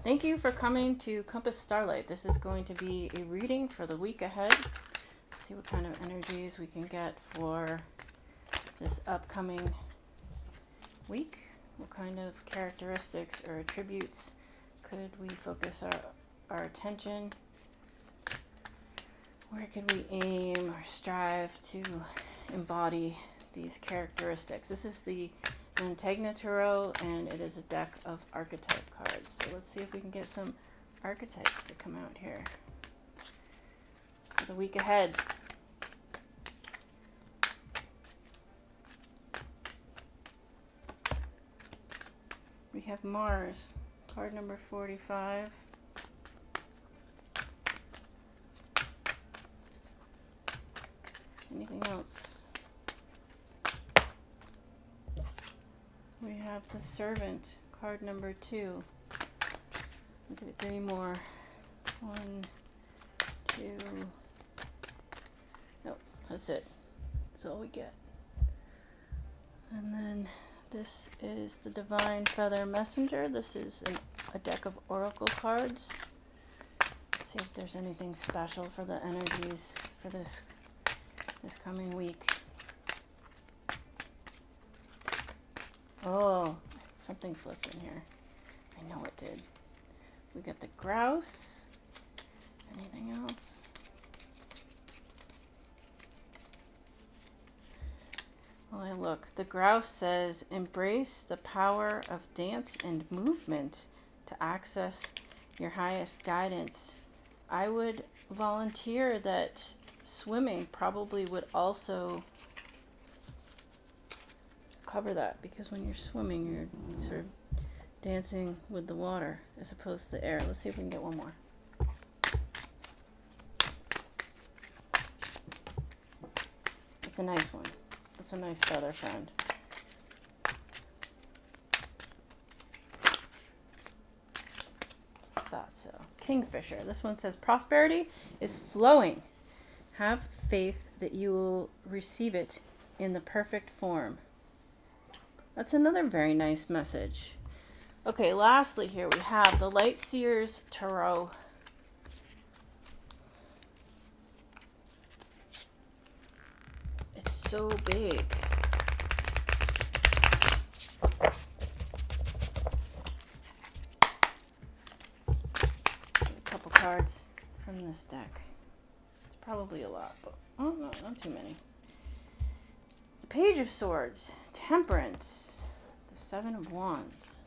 Thank you for coming to Compass Starlight. This is going to be a reading for the week ahead. Let's see what kind of energies we can get for this upcoming week. What kind of characteristics or attributes could we focus our attention? Where could we aim or strive to embody these characteristics? This is the Mantegna Tarot, and it is a deck of archetype cards. So let's see if we can get some archetypes to come out here for the week ahead. We have Mars, card number 45. Anything else? We have the Servant, card number 2. We'll give it 3 more. 1, 2. Nope, that's it. That's all we get. And then this is the Divine Feather Messenger. This is a deck of oracle cards. Let's see if there's anything special for the energies for this coming week. Oh, something flipped in here. I know it did. We got the Grouse. Anything else? Oh, look. The Grouse says, embrace the power of dance and movement to access your highest guidance. I would volunteer that swimming probably would also cover that, because when you're swimming, you're sort of dancing with the water as opposed to the air. Let's see if we can get one more. It's a nice one. It's a nice feather friend. Thought so. Kingfisher. This one says, prosperity is flowing. Have faith that you will receive it in the perfect form. That's another very nice message. Okay, lastly here we have the Light Seers Tarot. It's so big. A couple cards from this deck. It's probably a lot, but oh no, not too many. The Page of Swords, Temperance, the Seven of Wands.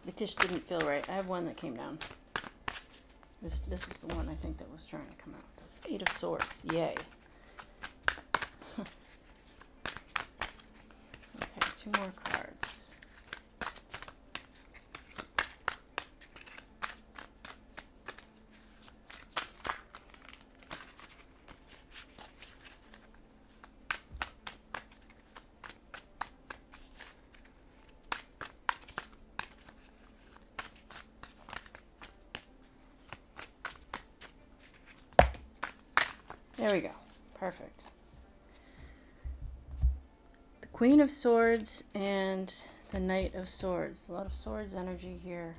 It just didn't feel right. I have one that came down. This is the one I think that was trying to come out. That's 8 of Swords. Yay. Okay, 2 more cards. There we go. Perfect. The Queen of Swords and the Knight of Swords. A lot of swords energy here.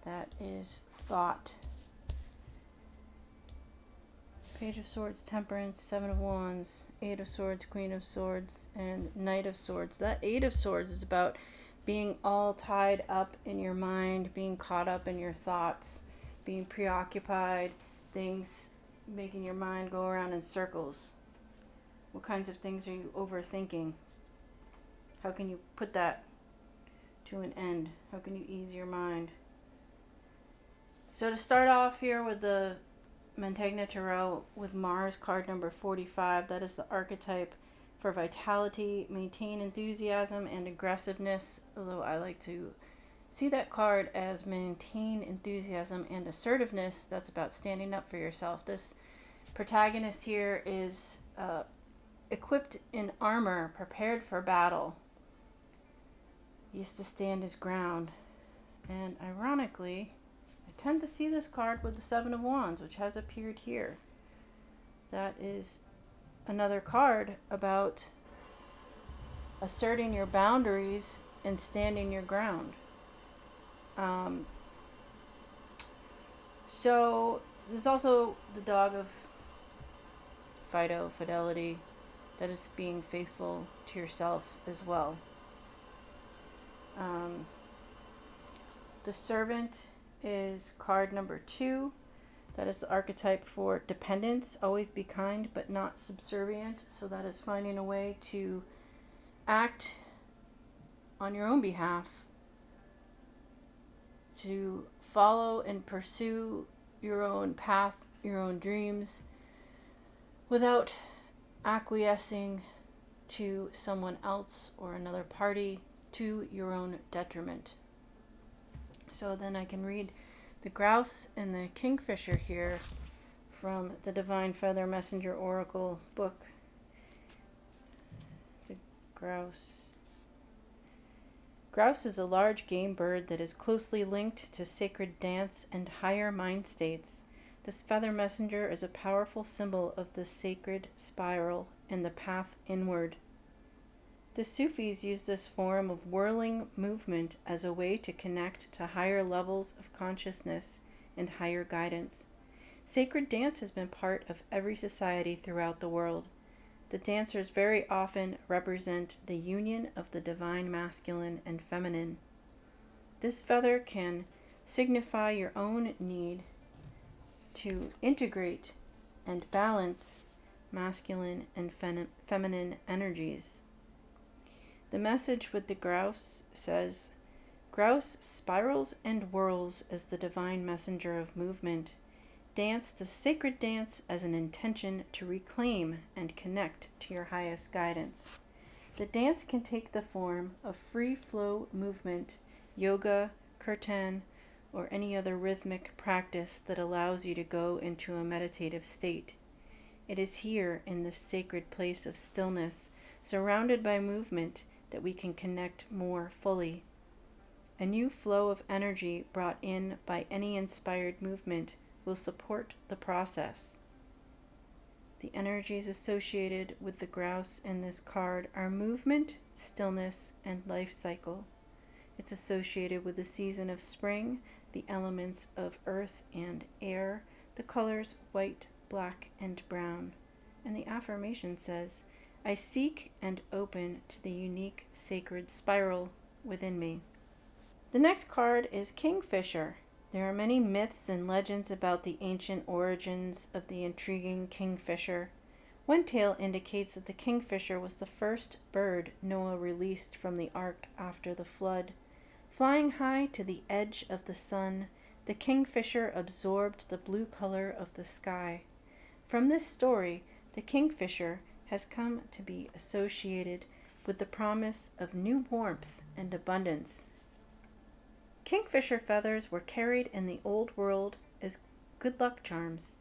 That is thought. Page of Swords, Temperance, 7 of Wands, 8 of Swords, Queen of Swords, and Knight of Swords. That 8 of Swords is about being all tied up in your mind, being caught up in your thoughts, being preoccupied, things making your mind go around in circles. What kinds of things are you overthinking? How can you put that to an end? How can you ease your mind? So to start off here with the Mantegna Tarot with Mars, card number 45, that is the archetype for vitality, maintain enthusiasm and aggressiveness, although I like to see that card as maintain enthusiasm and assertiveness. That's about standing up for yourself. This protagonist here is equipped in armor, prepared for battle. used to stand his ground. And ironically, I tend to see this card with the Seven of Wands, which has appeared here. That is another card about asserting your boundaries and standing your ground. So there's also the dog of fidelity, that is being faithful to yourself as well. The servant is card number 2. That is the archetype for dependence. Always be kind but not subservient. So that is finding a way to act on your own behalf, to follow and pursue your own path, your own dreams, without acquiescing to someone else or another party to your own detriment. So then I can read the grouse and the kingfisher here from the Divine Feather Messenger Oracle book. The grouse. Grouse is a large game bird that is closely linked to sacred dance and higher mind states. This feather messenger is a powerful symbol of the sacred spiral and the path inward. The Sufis use this form of whirling movement as a way to connect to higher levels of consciousness and higher guidance. Sacred dance has been part of every society throughout the world. The dancers very often represent the union of the divine masculine and feminine. This feather can signify your own need to integrate and balance masculine and feminine energies. The message with the grouse says, grouse spirals and whirls as the divine messenger of movement. Dance the sacred dance as an intention to reclaim and connect to your highest guidance. The dance can take the form of free flow movement, yoga, kirtan, or any other rhythmic practice that allows you to go into a meditative state. It is here in this sacred place of stillness, surrounded by movement, that we can connect more fully. A new flow of energy brought in by any inspired movement will support the process. The energies associated with the grouse in this card are movement, stillness, and life cycle. It's associated with the season of spring, the elements of earth and air, the colors white, black, and brown. And the affirmation says, I seek and open to the unique sacred spiral within me. The next card is Kingfisher. There are many myths and legends about the ancient origins of the intriguing kingfisher. One tale indicates that the kingfisher was the first bird Noah released from the ark after the flood. Flying high to the edge of the sun, the kingfisher absorbed the blue color of the sky. From this story, the kingfisher has come to be associated with the promise of new warmth and abundance. Kingfisher feathers were carried in the old world as good luck charms.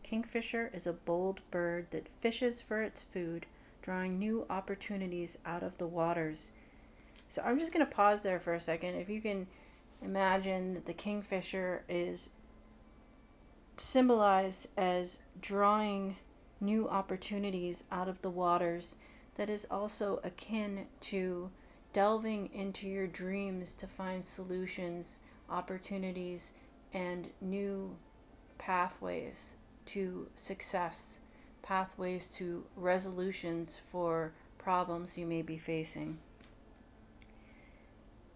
Kingfisher is a bold bird that fishes for its food, drawing new opportunities out of the waters. So I'm just going to pause there for a second. If you can imagine that the kingfisher is symbolized as drawing new opportunities out of the waters, that is also akin to delving into your dreams to find solutions, opportunities, and new pathways to success, pathways to resolutions for problems you may be facing.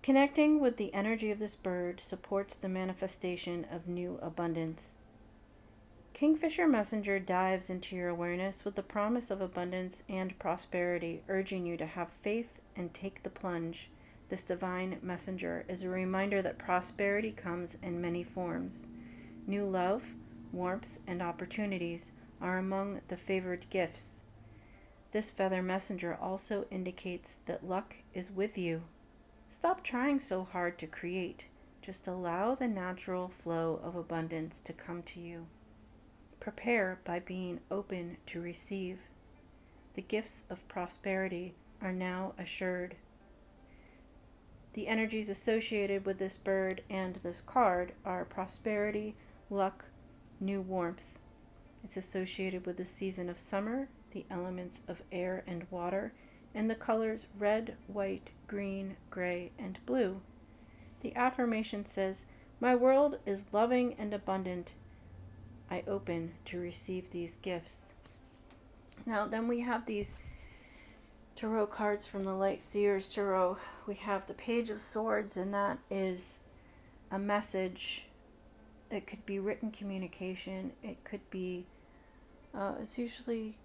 Connecting with the energy of this bird supports the manifestation of new abundance. Kingfisher Messenger dives into your awareness with the promise of abundance and prosperity, urging you to have faith and take the plunge. This divine messenger is a reminder that prosperity comes in many forms. New love, warmth, and opportunities are among the favored gifts. This feather messenger also indicates that luck is with you. Stop trying so hard to create. Just allow the natural flow of abundance to come to you. Prepare by being open to receive. The gifts of prosperity are now assured. The energies associated with this bird and this card are prosperity, luck, new warmth. It's associated with the season of summer, the elements of air and water, and the colors red, white, green, gray, and blue. The affirmation says, "My world is loving and abundant. I open to receive these gifts." Now, then we have these tarot cards from the Light Seers Tarot. We have the Page of Swords, and that is a message. It could be written communication. It could be, it's usually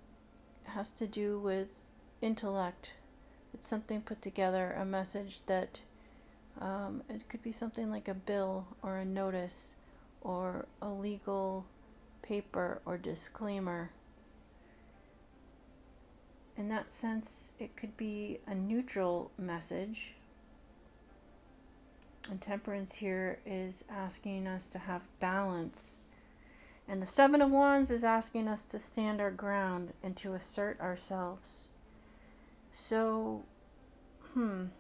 has to do with intellect. It's something put together, a message that, it could be something like a bill or a notice or a legal paper or disclaimer. In that sense, it could be a neutral message. And Temperance here is asking us to have balance. And the Seven of Wands is asking us to stand our ground and to assert ourselves. So, looking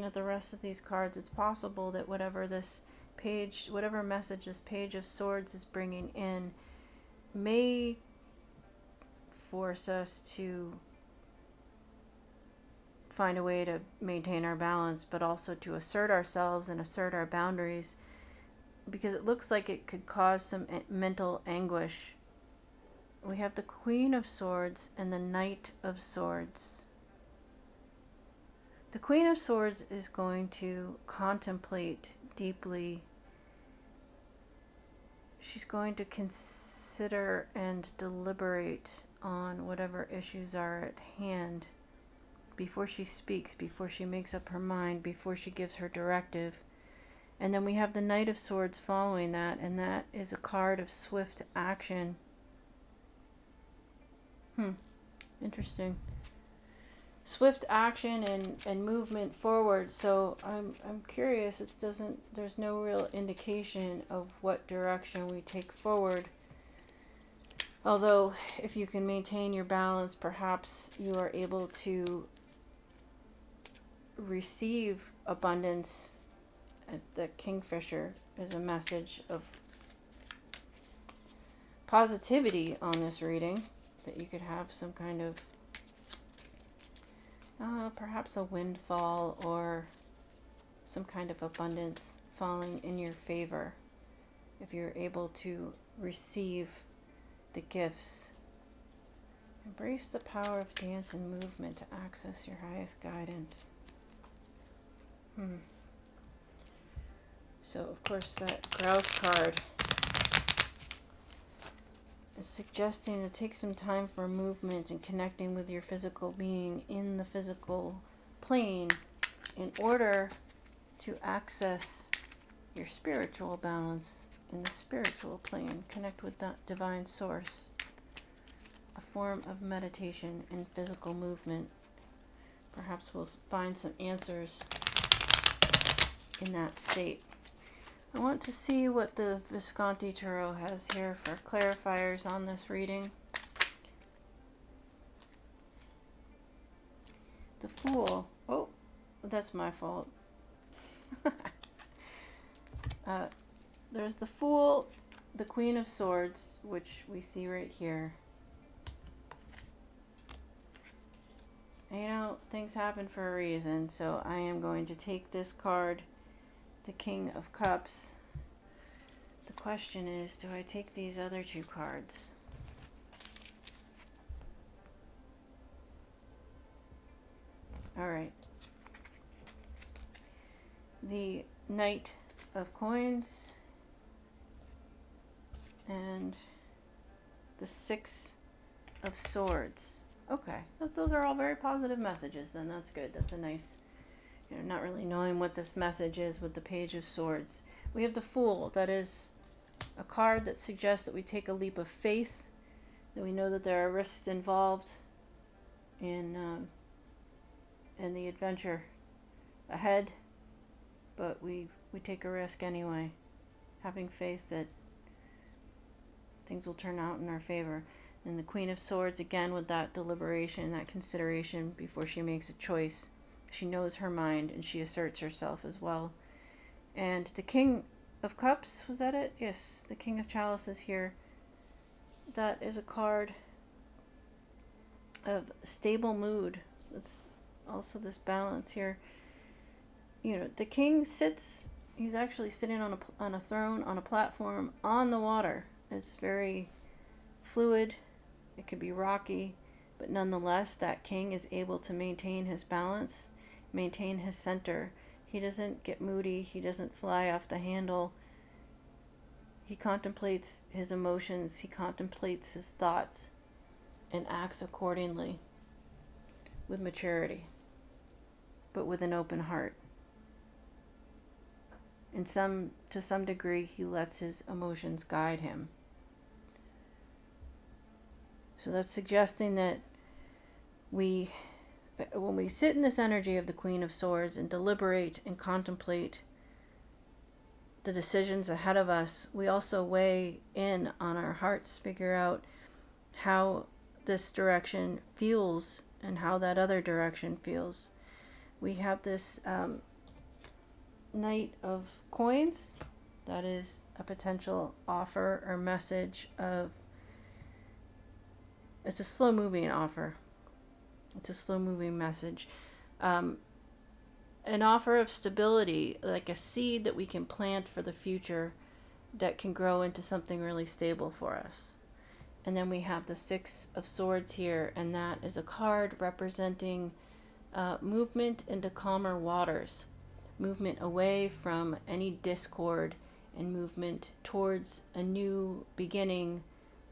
at the rest of these cards, it's possible that whatever message this Page of Swords is bringing in may force us to find a way to maintain our balance, but also to assert ourselves and assert our boundaries, because it looks like it could cause some mental anguish. We have the Queen of Swords and the Knight of Swords. The Queen of Swords is going to contemplate deeply. She's going to consider and deliberate on whatever issues are at hand before she speaks, before she makes up her mind, before she gives her directive. And then we have the Knight of Swords following that, and that is a card of swift action. Interesting. Swift action and movement forward. So I'm curious. There's no real indication of what direction we take forward. Although, if you can maintain your balance, perhaps you are able to receive abundance. The Kingfisher is a message of positivity on this reading, that you could have some kind of perhaps a windfall or some kind of abundance falling in your favor if you're able to receive the gifts. Embrace the power of dance and movement to access your highest guidance. So, of course, that Grouse card is suggesting to take some time for movement and connecting with your physical being in the physical plane in order to access your spiritual balance in the spiritual plane. Connect with that divine source. A form of meditation and physical movement. Perhaps we'll find some answers in that state. I want to see what the Visconti Tarot has here for clarifiers on this reading. The Fool. Oh, that's my fault. There's the Fool, the Queen of Swords, which we see right here. And, things happen for a reason, so I am going to take this card, the King of Cups. The question is, do I take these other two cards? All right. The Knight of Coins and the Six of Swords. Okay, those are all very positive messages then. That's good. That's a nice, not really knowing what this message is with the Page of Swords. We have the Fool. That is a card that suggests that we take a leap of faith, that we know that there are risks involved in the adventure ahead, but we take a risk anyway, having faith that things will turn out in our favor. And the Queen of Swords, again, with that deliberation, that consideration before she makes a choice. She knows her mind, and she asserts herself as well. And the King of Cups, was that it? Yes, the King of Chalices here. That is a card of stable mood. That's also this balance here. You know, the king sits, he's actually sitting on a throne, on a platform, on the water. It's very fluid. It could be rocky, but nonetheless, that king is able to maintain his balance, maintain his center. He doesn't get moody. He doesn't fly off the handle. He contemplates his emotions. He contemplates his thoughts and acts accordingly with maturity, but with an open heart. To some degree, he lets his emotions guide him. So that's suggesting that when we sit in this energy of the Queen of Swords and deliberate and contemplate the decisions ahead of us, we also weigh in on our hearts, figure out how this direction feels and how that other direction feels. We have this Knight of Coins. That is a potential offer or message of, it's a slow moving offer. It's a slow moving message. An offer of stability, like a seed that we can plant for the future that can grow into something really stable for us. And then we have the Six of Swords here, and that is a card representing movement into calmer waters, movement away from any discord and movement towards a new beginning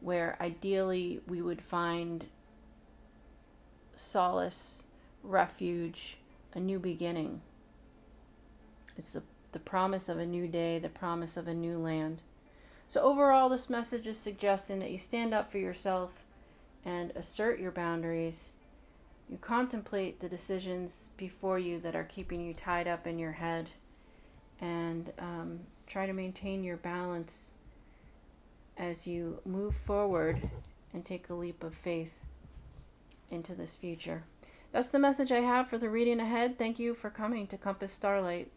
where ideally we would find solace, refuge, a new beginning. It's the promise of a new day, the promise of a new land. So overall, this message is suggesting that you stand up for yourself and assert your boundaries. You contemplate the decisions before you that are keeping you tied up in your head, and try to maintain your balance as you move forward and take a leap of faith into this future. That's the message I have for the reading ahead. Thank you for coming to Compass Starlight.